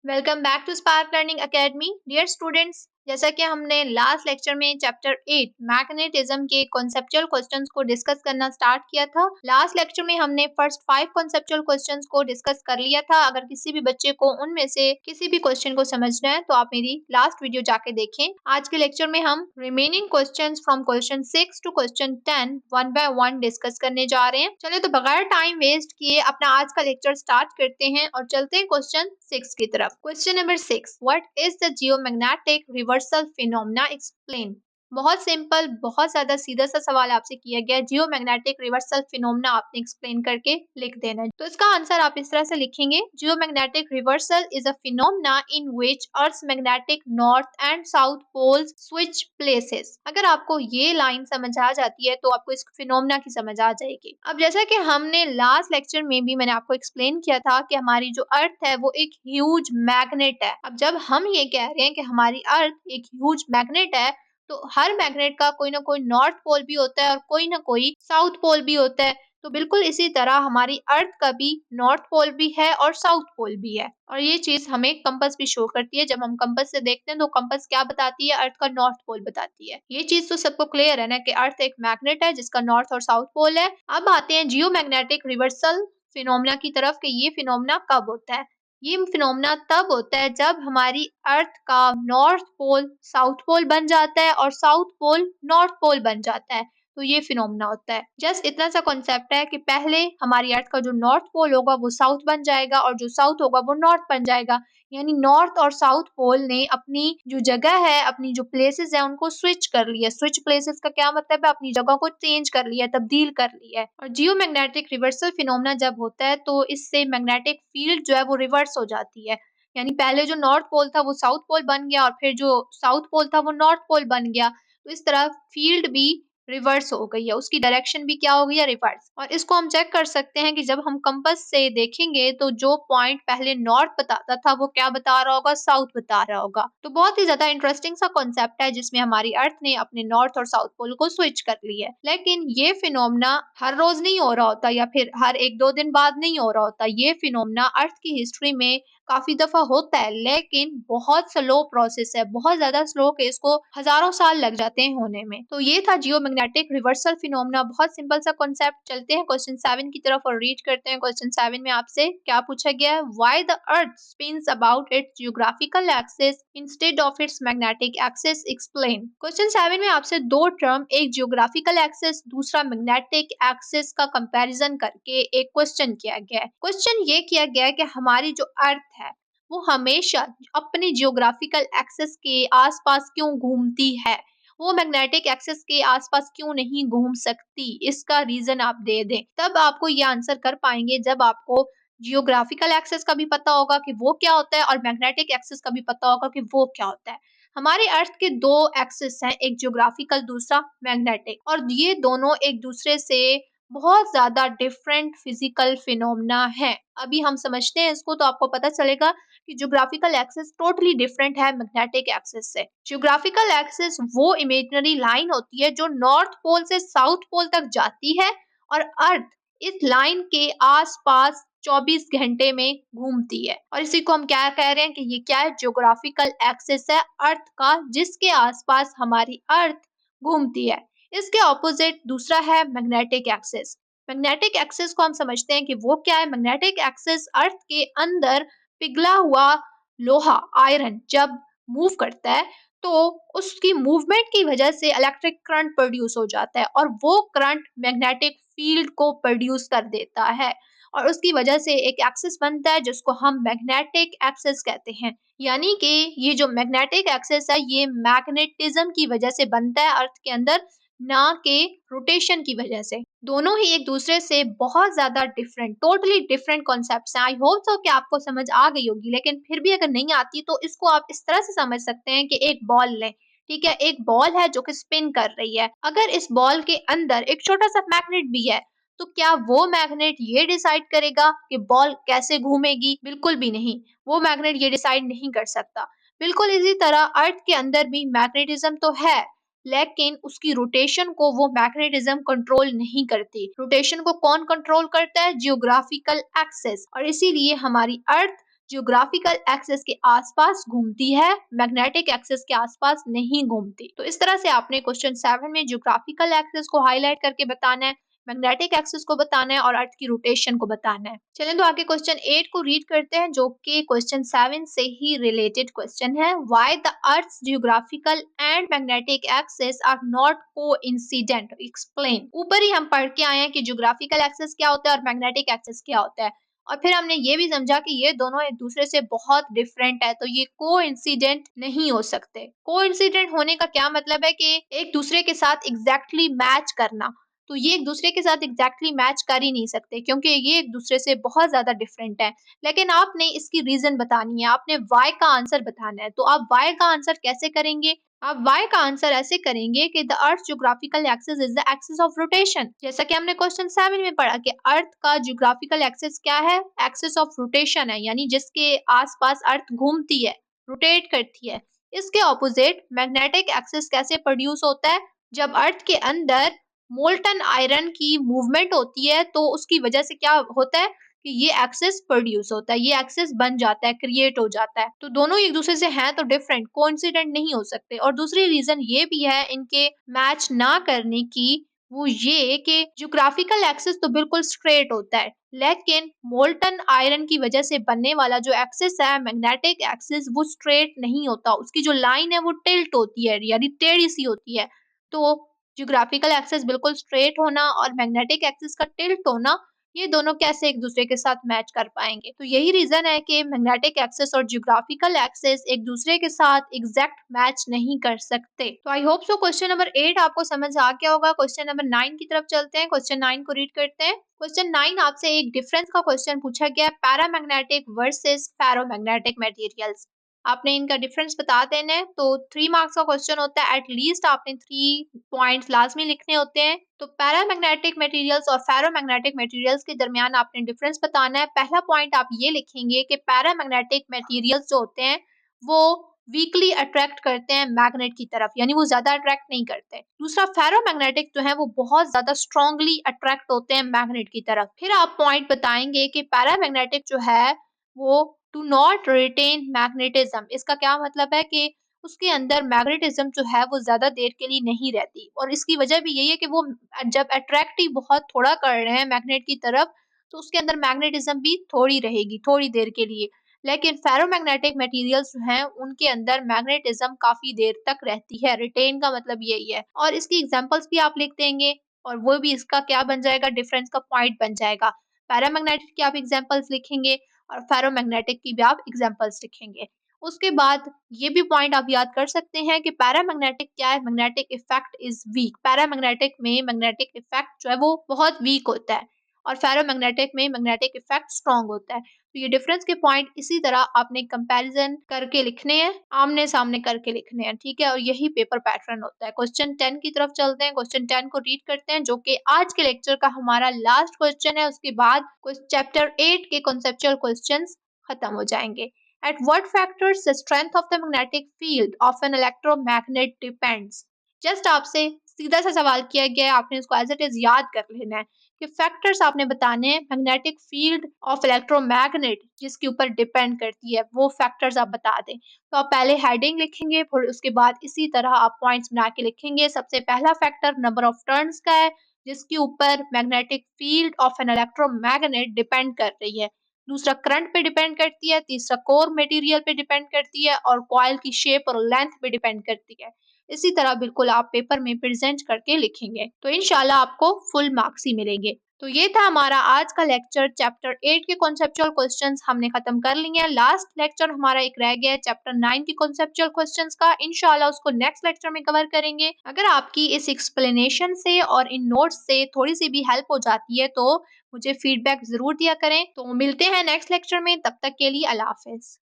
Welcome back to Spark Learning Academy. Dear students, जैसा कि हमने लास्ट लेक्चर में चैप्टर 8 मैग्नेटिज्म के कॉन्सेप्चुअल क्वेश्चंस को डिस्कस करना स्टार्ट किया था। लास्ट लेक्चर में हमने फर्स्ट 5 कॉन्सेप्चुअल क्वेश्चंस को डिस्कस कर लिया था। अगर किसी भी बच्चे को उनमें से किसी भी क्वेश्चन को समझना है तो आप मेरी लास्ट वीडियो जाके देखें। आज के लेक्चर में हम remaining questions from question 6 to question 10 one by one discuss करने जा रहे हैं। चलिए तो बगैर टाइम वेस्ट किए अपना आज का लेक्चर स्टार्ट करते हैं और चलते हैं क्वेश्चन 6 की तरफ। Question number 6, what is the geomagnetic reversal phenomena, explain. बहुत सिंपल, बहुत ज्यादा सीधा सा सवाल आपसे किया गया। जियोमैग्नेटिक रिवर्सल फिनोमेना आपने एक्सप्लेन करके लिख देना है। तो इसका आंसर आप इस तरह से लिखेंगे, geomagnetic reversal is a phenomena in which earth magnetic north and south poles switch places. अगर आपको ये लाइन समझ आ जाती है तो आपको इस फिनोमेना की समझ आ जाएगी। अब जैसा कि हमने लास्ट लेक्चर में भी मैंने आपको एक्सप्लेन किया था कि हमारी जो अर्थ है वो एक ह्यूज मैग्नेट है। अब जब हम ये कह रहे हैं कि हमारी अर्थ एक ह्यूज मैग्नेट है, तो हर मैग्नेट का कोई ना कोई नॉर्थ पोल भी होता है और कोई ना कोई साउथ पोल भी होता है। तो बिल्कुल इसी तरह हमारी अर्थ का भी नॉर्थ पोल भी है और साउथ पोल भी है। और ये चीज हमें कंपास भी शो करती है। जब हम कंपास से देखते हैं तो कंपास क्या बताती है, अर्थ का नॉर्थ पोल बताती है। ये चीज तो सबको क्लियर है ना कि अर्थ एक मैग्नेट है जिसका नॉर्थ और साउथ पोल है। अब आते हैं जियोमैग्नेटिक रिवर्सल फिनोमेना की तरफ कि ये फिनोमेना कब होता है। ये फिनोमेना तब होता है जब हमारी अर्थ का नॉर्थ पोल साउथ पोल बन जाता है और साउथ पोल नॉर्थ पोल बन जाता है। तो ये फिनोमेना होता है। जस्ट इतना सा कॉन्सेप्ट है कि पहले हमारी अर्थ का जो नॉर्थ पोल होगा वो साउथ बन जाएगा और जो साउथ होगा वो नॉर्थ बन जाएगा। यानी नॉर्थ और साउथ पोल ने अपनी जो जगह है, अपनी जो प्लेसेस है उनको स्विच कर लिया। स्विच प्लेसेस का क्या मतलब है, अपनी जगह को चेंज कर लिया, तब्दील कर लिया है। और जियोमैग्नेटिक रिवर्सल फिनोमेना जब होता है तो इससे मैग्नेटिक फील्ड जो है वो रिवर्स हो जाती है। यानी पहले जो नॉर्थ पोल था वो साउथ पोल बन गया और फिर जो साउथ पोल था वो नॉर्थ पोल बन गया। तो इस तरह फील्ड भी रिवर्स हो गई है, उसकी डायरेक्शन भी क्या हो गई है, रिवर्स। और इसको हम चेक कर सकते हैं कि जब हम कंपास से देखेंगे तो जो पॉइंट पहले नॉर्थ बताता था वो क्या बता रहा होगा, साउथ बता रहा होगा। तो बहुत ही ज्यादा इंटरेस्टिंग सा कॉन्सेप्ट है जिसमें हमारी अर्थ ने अपने नॉर्थ और साउथ पोल को स्विच कर लिया है। लेकिन ये फिनोमेना हर रोज नहीं हो रहा होता या फिर हर एक दो दिन बाद नहीं हो रहा होता। ये फिनोमेना अर्थ की हिस्ट्री में काफी दफा होता है, लेकिन बहुत स्लो प्रोसेस है, बहुत ज्यादा स्लो के इसको हजारों साल लग जाते हैं होने में। तो ये था जियोमैग्नेटिक रिवर्सल फिनोमेना। बहुत सिंपल सा कॉन्सेप्ट। चलते हैं क्वेश्चन 7 की तरफ और रीड करते हैं। क्वेश्चन 7 में आपसे क्या पूछा गया है, why the earth spins about its geographical axis instead of its magnetic axis, explain. Question 7 में आपसे दो टर्म, एक जियोग्राफिकल एक्सिस दूसरा मैग्नेटिक एक्सिस का कंपैरिजन करके एक क्वेश्चन किया गया है। क्वेश्चन ये किया गया है कि हमारी जो अर्थ है वो हमेशा अपने जियोग्राफिकल एक्सिस के आसपास क्यों घूमती है, वो मैग्नेटिक एक्सिस के आसपास क्यों नहीं घूम सकती। इसका रीजन आप दे दें, तब आपको ये आंसर कर पाएंगे जब आपको जियोग्राफिकल एक्सिस का भी पता होगा कि वो क्या होता है और मैग्नेटिक एक्सिस का भी पता होगा कि वो क्या होता है। हमारे अर्थ के दो एक्सिस हैं, एक जियोग्राफिकल दूसरा मैग्नेटिक, और ये दोनों एक दूसरे से बहुत ज्यादा डिफरेंट फिजिकल फिनोमेना है। अभी हम समझते हैं इसको तो आपको पता चलेगा कि ज्योग्राफिकल एक्सिस टोटली डिफरेंट है मैग्नेटिक एक्सिस से। ज्योग्राफिकल एक्सिस वो इमेजिनरी लाइन होती है जो नॉर्थ पोल से साउथ पोल तक जाती है और अर्थ इस लाइन के आसपास 24 घंटे में घूमती है। और इसी को हम क्या कह रहे हैं कि ये क्या है, ज्योग्राफिकल एक्सिस है अर्थ का जिसके आसपास हमारी अर्थ घूमती है। इसके ऑपोजिट दूसरा है मैग्नेटिक एक्सिस। मैग्नेटिक एक्सिस को हम समझते हैं कि वो क्या है। मैग्नेटिक एक्सिस अर्थ के अंदर पिघला हुआ लोहा, आयरन जब मूव करता है तो उसकी मूवमेंट की वजह से इलेक्ट्रिक करंट प्रोड्यूस हो जाता है और वो करंट मैग्नेटिक फील्ड को प्रोड्यूस कर देता है और उसकी वजह से एक एक्सिस बनता है जिसको हम मैग्नेटिक एक्सिस कहते हैं। यानी कि ये जो मैग्नेटिक एक्सिस है ये मैग्नेटिज्म की वजह से बनता है अर्थ के अंदर, ना कि रोटेशन की वजह से। दोनों ही एक दूसरे से बहुत ज्यादा डिफरेंट, टोटली डिफरेंट कॉन्सेप्ट्स हैं। आई होप सो कि आपको समझ आ गई होगी, लेकिन फिर भी अगर नहीं आती तो इसको आप इस तरह से समझ सकते हैं कि एक बॉल लें, ठीक है, एक बॉल है जो कि स्पिन कर रही है। अगर इस बॉल के अंदर एक छोटा सा मैग्नेट भी है तो क्या वो मैग्नेट ये डिसाइड करेगा कि बॉल कैसे घूमेगी? बिल्कुल भी नहीं, वो मैग्नेट ये डिसाइड नहीं कर सकता। बिल्कुल इसी तरह अर्थ के अंदर भी मैग्नेटिज्म तो है, लेकिन उसकी रोटेशन को वो मैग्नेटिज्म कंट्रोल नहीं करती। रोटेशन को कौन कंट्रोल करता है? Geographical axis. और इसीलिए हमारी अर्थ जियोग्राफिकल एक्सिस के आसपास घूमती है, मैग्नेटिक एक्सिस के आसपास नहीं घूमती। तो इस तरह से आपने क्वेश्चन 7 में जियोग्राफिकल एक्सिस को हाईलाइट करके बताना है, मैग्नेटिक एक्सिस को बताना है और अर्थ की रोटेशन को बताना है। चलें तो आगे क्वेश्चन 8 को रीड करते हैं, जो कि क्वेश्चन 7 से ही रिलेटेड क्वेश्चन है। Why the earth's geographical and magnetic axis are not coincident, explain. ऊपर ही हम पढ़ के आए हैं कि जियोग्राफिकल एक्सिस क्या होता है और मैग्नेटिक एक्सिस क्या होता है, और फिर हमने ये भी समझा कि ये दोनों एक दूसरे से बहुत डिफरेंट है, तो ये कोइंसिडेंट नहीं हो सकते। कोइंसिडेंट होने का क्या मतलब है कि एक दूसरे के साथ एग्जैक्टली मैच करना, तो ये एक दूसरे के साथ एग्जैक्टली मैच कर ही नहीं सकते क्योंकि ये एक दूसरे से बहुत ज्यादा डिफरेंट है। लेकिन आपने इसकी रीजन बतानी है, आपने वाई का आंसर बताना है। तो आप वाई का आंसर कैसे करेंगे? आप वाई का आंसर ऐसे करेंगे कि the earth geographical axis is the axis of rotation. जैसा कि हमने क्वेश्चन 7 में पढ़ा कि अर्थ का जियोग्राफिकल एक्सिस क्या है? एक्सिस ऑफ रोटेशन है, यानी जिसके आसपास अर्थ घूमती है, रोटेट करती है। इसके ऑपोजिट मैग्नेटिक एक्सिस कैसे प्रोड्यूस होता है? जब अर्थ के अंदर मोल्टन आयरन की मूवमेंट होती है तो उसकी वजह से क्या होता है कि ये एक्सिस प्रोड्यूस होता है, ये एक्सिस बन जाता है, क्रिएट हो जाता है। तो दोनों एक दूसरे से हैं तो डिफरेंट, कोइंसिडेंट नहीं हो सकते। और दूसरी रीजन ये भी है इनके मैच ना करने की, वो ये कि जियोग्राफिकल एक्सिस तो बिल्कुल स्ट्रेट होता है, लेकिन मोल्टन आयरन की वजह से बनने वाला जो एक्सिस है मैग्नेटिक एक्सिस, वो स्ट्रेट नहीं होता, उसकी जो लाइन है वो टिल्ट होती है, यानी टेढ़ी सी होती है। तो जियोग्राफिकल एक्सिस बिल्कुल स्ट्रेट होना और मैग्नेटिक एक्सिस का टिल्ट होना, ये दोनों कैसे एक दूसरे के साथ मैच कर पाएंगे? तो यही रीजन है कि मैग्नेटिक एक्सिस और जियोग्राफिकल एक्सिस एक दूसरे के साथ एग्जैक्ट मैच नहीं कर सकते। तो I hope so question number 8 आपको समझ आ गया होगा। क्वेश्चन नंबर 9 की तरफ चलते हैं, क्वेश्चन 9 को रीड करते हैं। क्वेश्चन 9 आपसे एक डिफरेंस का क्वेश्चन पूछा गया, पैरामैग्नेटिक वर्सेस फेरोमैग्नेटिक मटेरियल्स। आपने इनका डिफरेंस बता देना है। तो 3 मार्क्स का क्वेश्चन होता है, एटलीस्ट आपने 3 पॉइंट्स लाजमी लिखने होते हैं। तो पैरामैग्नेटिक मटेरियल्स और फेरोमैग्नेटिक मटेरियल्स के दरमियान आपने डिफरेंस बताना है। पहला पॉइंट आप ये लिखेंगे कि पैरामैग्नेटिक मटेरियल्स जो होते हैं वो वीकली अट्रैक्ट करते हैं मैग्नेट की तरफ, यानी वो ज्यादा अट्रैक्ट नहीं करते। दूसरा, फेरोमैग्नेटिक जो है वो बहुत ज्यादा स्ट्रांगली अट्रैक्ट होते हैं मैग्नेट की तरफ। फिर आप पॉइंट बताएंगे कि पैरामैग्नेटिक जो है वो डू नॉट रिटेन मैग्नेटिज्म। इसका क्या मतलब है कि उसके अंदर मैग्नेटिज्म जो है वो ज्यादा देर के लिए नहीं रहती, और इसकी वजह भी यही है कि वो जब अट्रैक्ट ही बहुत थोड़ा कर रहे हैं मैग्नेट की तरफ, तो उसके अंदर मैग्नेटिज्म भी थोड़ी रहेगी, थोड़ी देर के लिए। लेकिन फेरोमैग्नेटिक मटेरियल्स जो हैं उनके अंदर मैग्नेटिज्म काफी देर तक रहती है। रिटेन का मतलब यही है, और इसकी एग्जांपल्स भी आप लिख देंगे, और वो भी इसका क्या बन जाएगा, डिफरेंस का पॉइंट बन जाएगा। पैरामैग्नेटिक की आप एग्जांपल्स लिखेंगे और फेरोमैग्नेटिक की भी आप एग्जांपल्स लिखेंगे। उसके बाद ये भी पॉइंट आप याद कर सकते हैं कि पैरामैग्नेटिक क्या है, magnetic effect is weak. Paramagnetic में मैग्नेटिक इफेक्ट जो है वो बहुत वीक होता है, और फेरोमैग्नेटिक में मैग्नेटिक इफेक्ट स्ट्रांग होता है। तो ये डिफरेंस के पॉइंट इसी तरह आपने कंपैरिजन करके लिखने हैं, आमने सामने करके लिखने हैं, ठीक है। और यही पेपर पैटर्न होता है। क्वेश्चन 10 की तरफ चलते हैं, क्वेश्चन 10 को रीड करते हैं, जो कि आज के लेक्चर का हमारा लास्ट क्वेश्चन है। उसके बाद चैप्टर 8 के कॉन्सेप्चुअल क्वेश्चंस खत्म हो जाएंगे। At what factors the strength of the magnetic field of an electromagnet depends? Just आपसे सीधा सा सवाल किया गया है, आपने इसको एज इट इज याद कर लेना है कि फैक्टर्स आपने बताने हैं मैग्नेटिक फील्ड ऑफ इलेक्ट्रोमैग्नेट जिसके ऊपर डिपेंड करती है, वो फैक्टर्स आप बता दें। तो आप पहले हेडिंग लिखेंगे, फिर उसके बाद इसी तरह आप पॉइंट्स बना के लिखेंगे। सबसे पहला फैक्टर नंबर ऑफ टर्न्स का है, जिसके ऊपर magnetic field of an electromagnet depend कर रही है। दूसरा, करंट पे डिपेंड करती है। तीसरा, कोर मटेरियल पे डिपेंड करती है, और कॉइल की शेप और लेंथ पे डिपेंड करती है। इसी तरह बिल्कुल आप पेपर में प्रेजेंट करके लिखेंगे, तो इंशाल्लाह आपको फुल मार्क्स ही मिलेंगे। तो ये था हमारा आज का लेक्चर। चैप्टर 8 के कॉन्सेप्चुअल क्वेश्चंस हमने खत्म कर लिए हैं। लास्ट लेक्चर हमारा एक रह गया है चैप्टर 9 के कॉन्सेप्चुअल क्वेश्चंस का। इंशाल्लाह उसको नेक्स्ट लेक्चर में कवर करेंगे। अगर आपकी इस एक्सप्लेनेशन से और इन नोट्स से थोड़ी सी भी हेल्प हो जाती है तो मुझे फीडबैक जरूर दिया करें। तो मिलते हैं नेक्स्ट लेक्चर में, तब तक के लिए अल्लाह हाफिज।